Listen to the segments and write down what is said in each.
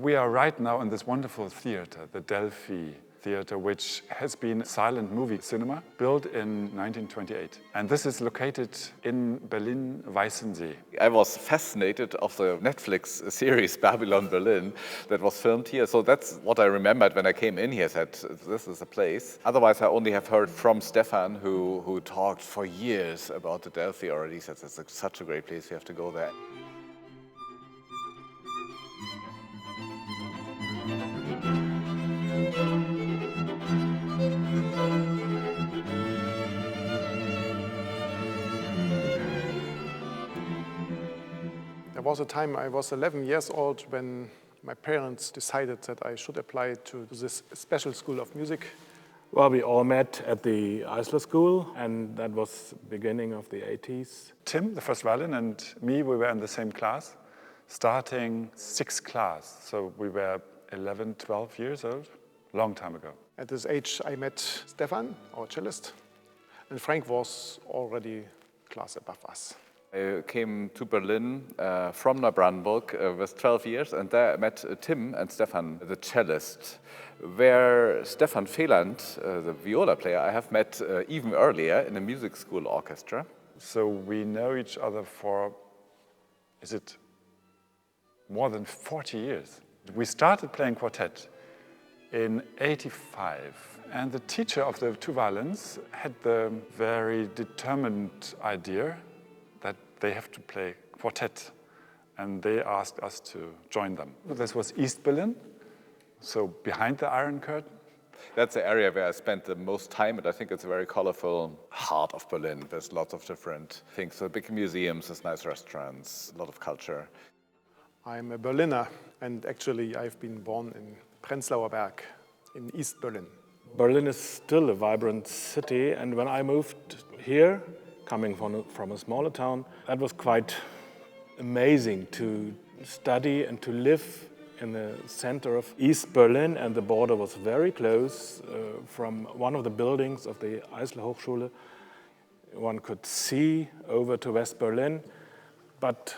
We are right now in this wonderful theater, the Delphi Theatre, which has been a silent movie cinema built in 1928. And this is located in Berlin-Weißensee. I was fascinated of the Netflix series Babylon Berlin that was filmed here. So that's what I remembered when I came in here. I said, this is a place. Otherwise, I only have heard from Stefan, who talked for years about the Delphi already. He said, it's such a great place, you have to go there. was a time I was 11 years old when my parents decided that I should apply to this special school of music. Well, we all met at the Eisler School, and that was beginning of the 80s. Tim, the first violin, and me, we were in the same class, starting sixth class. So we were 11, 12 years old, long time ago. At this age, I met Stefan, our cellist, and Frank was already class above us. I came to Berlin from Neubrandenburg with 12 years, and there I met Tim and Stefan, the cellist, where Stefan Feland, the viola player, I have met even earlier in a music school orchestra. So we know each other for, is it more than 40 years? We started playing quartet in '85, and the teacher of the two violins had the very determined idea that they have to play quartet, and they asked us to join them. This was East Berlin, so behind the Iron Curtain. That's the area where I spent the most time, and I think it's a very colorful heart of Berlin. There's lots of different things, so big museums, there's nice restaurants, a lot of culture. I'm a Berliner, and actually I've been born in Prenzlauer Berg in East Berlin. Berlin is still a vibrant city, and when I moved here, coming from a smaller town, that was quite amazing to study and to live in the center of East Berlin, and the border was very close. From one of the buildings of the Eisler Hochschule, one could see over to West Berlin, but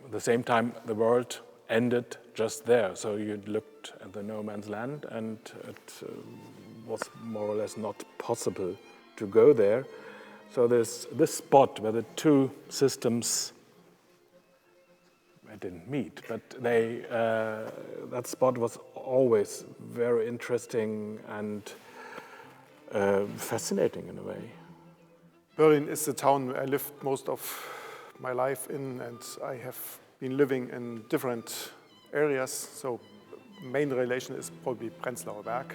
at the same time the world ended just there. So you looked at the no man's land, and it was more or less not possible to go there. So there's this spot where the two systems didn't meet, but that spot was always very interesting and fascinating in a way. Berlin is the town I lived most of my life in, and I have been living in different areas. So main relation is probably Prenzlauer Berg,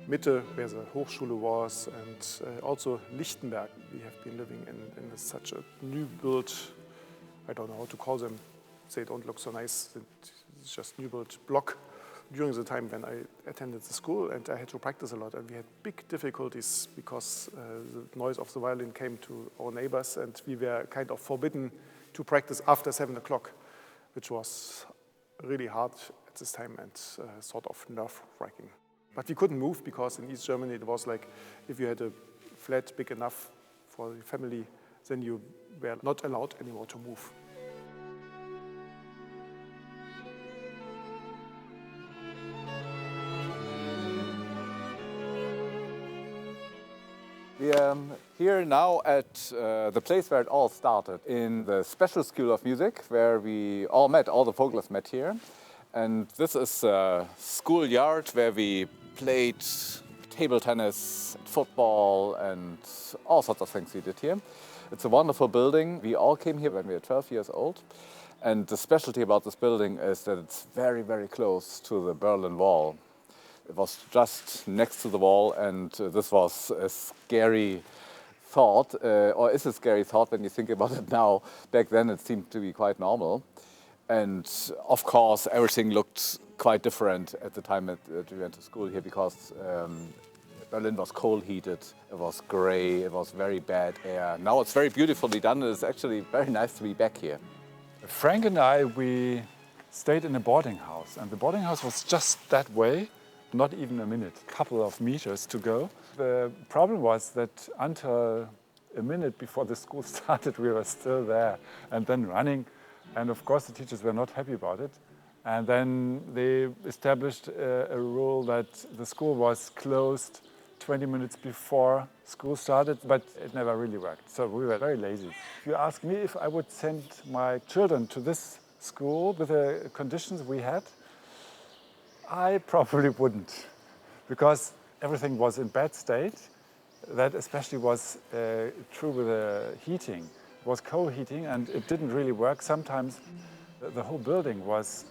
Mitte, where the Hochschule was, and also Lichtenberg. We have been living in such a new build, I don't know how to call them. They don't look so nice. It's just new build block. During the time when I attended the school, and I had to practice a lot, and we had big difficulties because the noise of the violin came to our neighbors, and we were kind of forbidden to practice after 7 o'clock, which was really hard at this time and sort of nerve-wracking. But we couldn't move because in East Germany it was like if you had a flat big enough for the family, then you were not allowed anymore to move. We are here now at the place where it all started, in the special school of music, where we all met, all the Voglers met here. And this is a schoolyard where we played table tennis, football, and all sorts of things we did here. It's a wonderful building. We all came here when we were 12 years old. And the specialty about this building is that it's very, very close to the Berlin Wall. It was just next to the wall, and this was a scary thought, or is a scary thought when you think about it now. Back then it seemed to be quite normal. And of course everything looked quite different at the time that we went to school here, because Berlin was coal heated, it was grey, it was very bad air. Now it's very beautifully done, and it's actually very nice to be back here. Frank and I, we stayed in a boarding house, and the boarding house was just that way, not even a minute, a couple of meters to go. The problem was that until a minute before the school started, we were still there and then running. And of course the teachers were not happy about it. And then they established a rule that the school was closed 20 minutes before school started, but it never really worked. So we were very lazy. If you ask me if I would send my children to this school with the conditions we had, I probably wouldn't, because everything was in bad state. That especially was true with the heating. It was coal heating, and it didn't really work. Sometimes the whole building was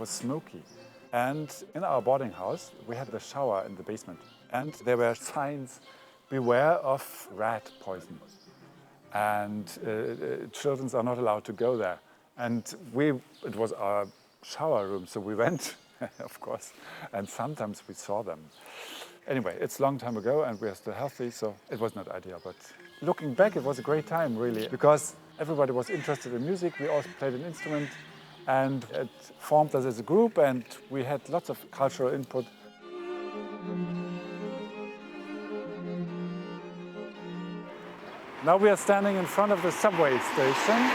smoky. And in our boarding house, we had the shower in the basement. And there were signs, beware of rat poison. And children are not allowed to go there. And it was our shower room, so we went, of course, and sometimes we saw them. Anyway, it's a long time ago and we are still healthy, so it was not ideal. But looking back, it was a great time, really, because everybody was interested in music. We all played an instrument and it formed us as a group and we had lots of cultural input. Now we are standing in front of the subway station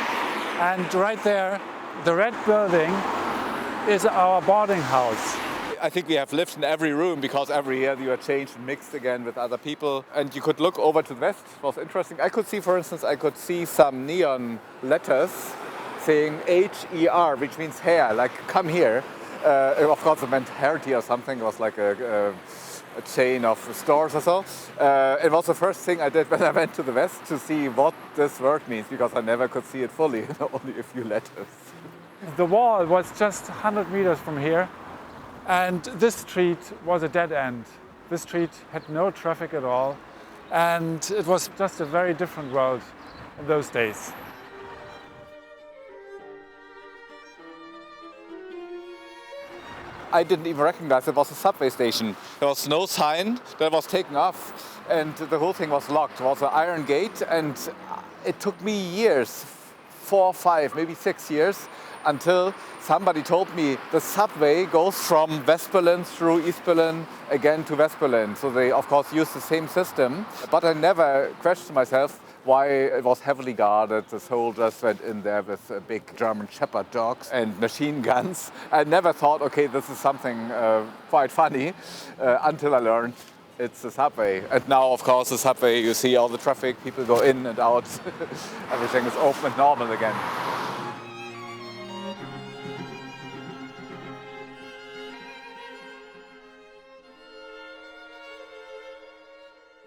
and right there, the red building is our boarding house. I think we have lived in every room because every year you are changed and mixed again with other people. And you could look over to the west. It was interesting. I could see, for instance, some neon letters saying H-E-R, which means hair, like come here. Of course, it meant Hertie or something. It was like a chain of stores or so. It was the first thing I did when I went to the west to see what this word means, because I never could see it fully, only a few letters. The wall was just 100 meters from here. And this street was a dead end. This street had no traffic at all. And it was just a very different world in those days. I didn't even recognize it was a subway station. There was no sign that was taken off and the whole thing was locked. It was an iron gate and it took me years, 4, 5, maybe 6 years, until somebody told me the subway goes from West Berlin through East Berlin again to West Berlin. So they, of course, use the same system. But I never questioned myself why it was heavily guarded. The soldiers went in there with big German Shepherd dogs and machine guns. I never thought, okay, this is something quite funny, until I learned it's the subway. And now, of course, the subway, you see all the traffic, people go in and out. Everything is open and normal again.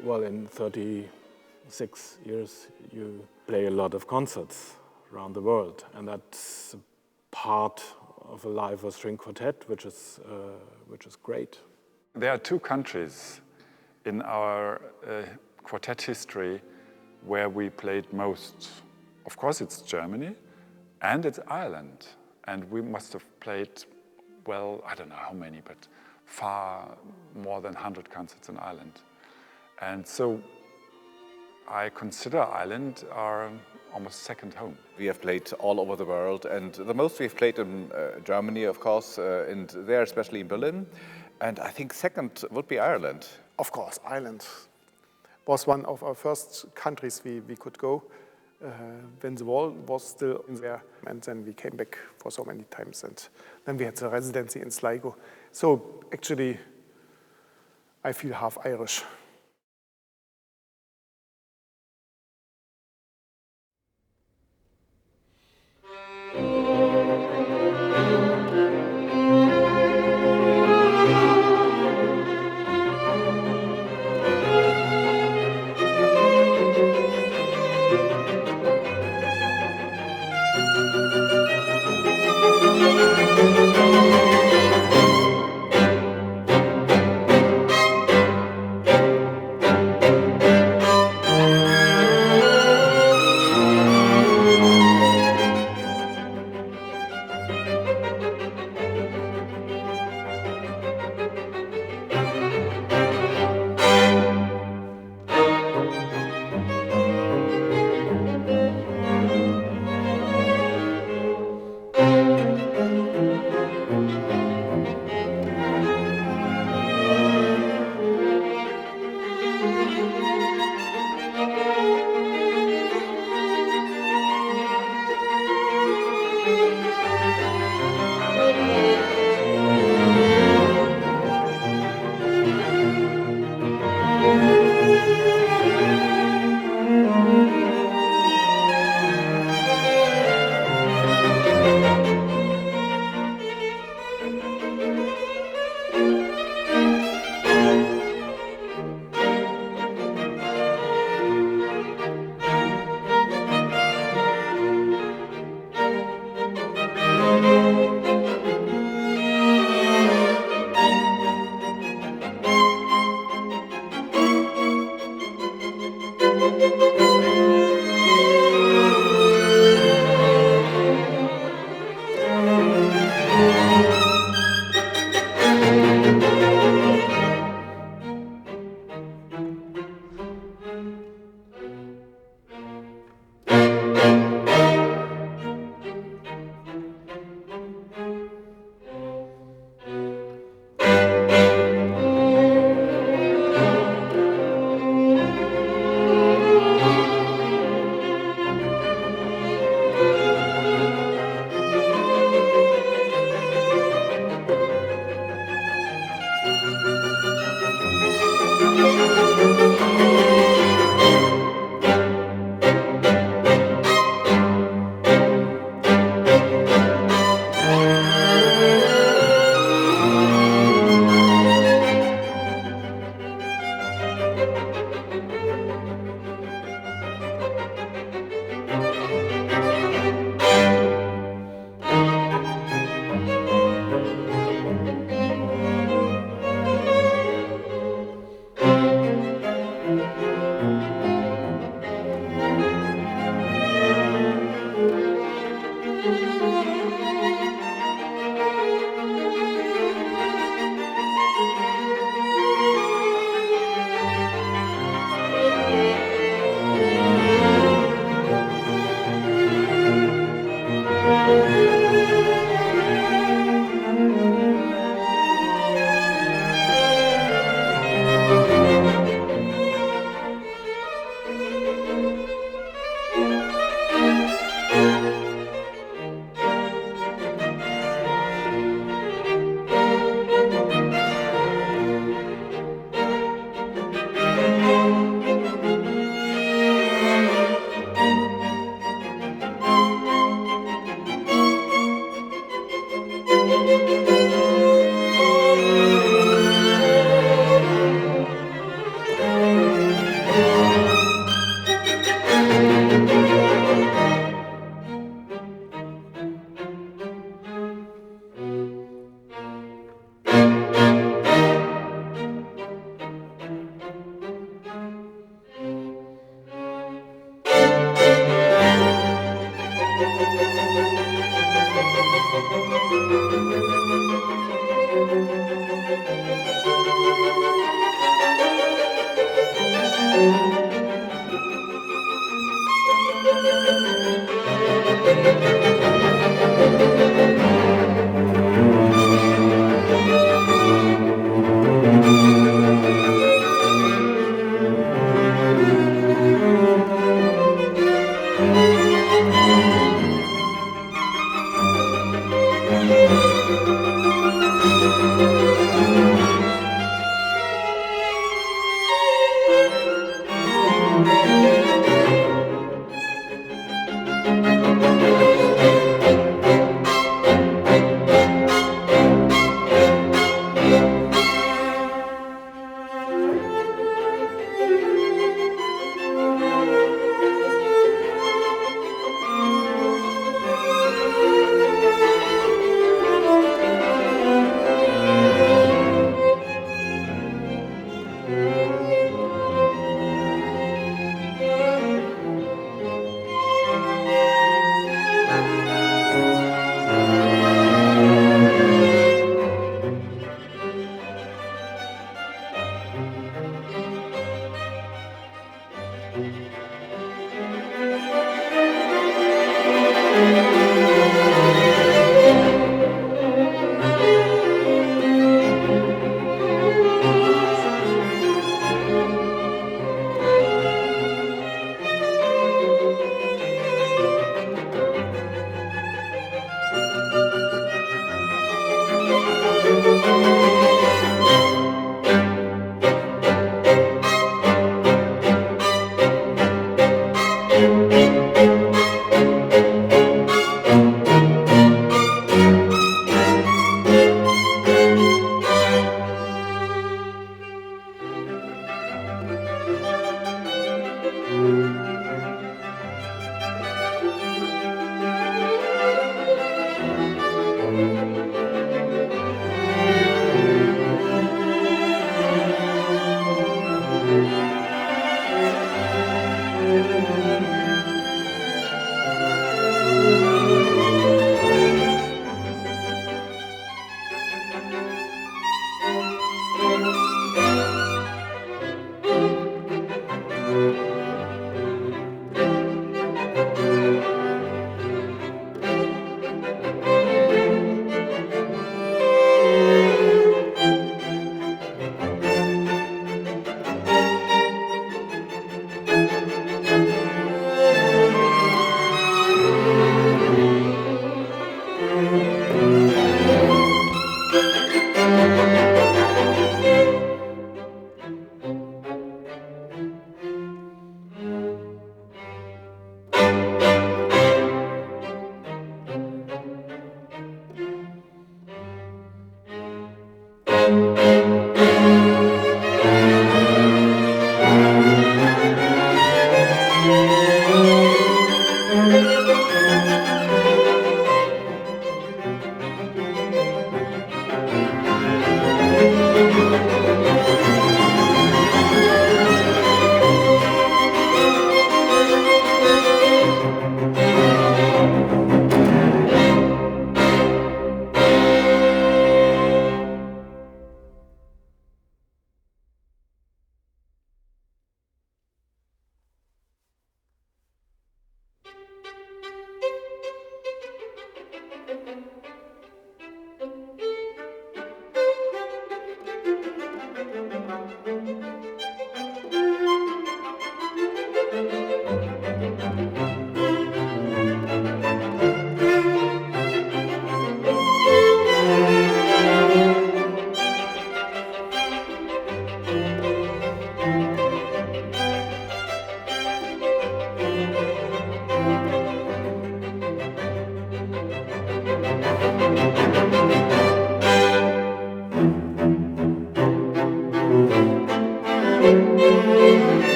Well, in 36 years, you play a lot of concerts around the world, and that's part of a life of string quartet, which is great. There are 2 countries in our quartet history where we played most. Of course, it's Germany and it's Ireland, and we must have played, well, I don't know how many, but far more than 100 concerts in Ireland. And so I consider Ireland our almost second home. We have played all over the world, and the most we've played in Germany, of course, and there, especially in Berlin. And I think second would be Ireland. Of course, Ireland was one of our first countries we could go when the wall was still in there. And then we came back for so many times, and then we had the residency in Sligo. So actually, I feel half Irish.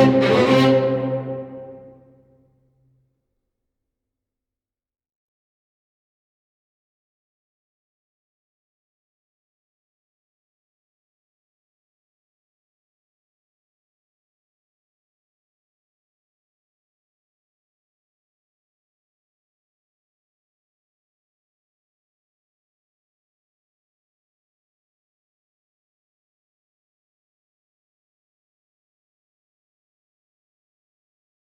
Thank you.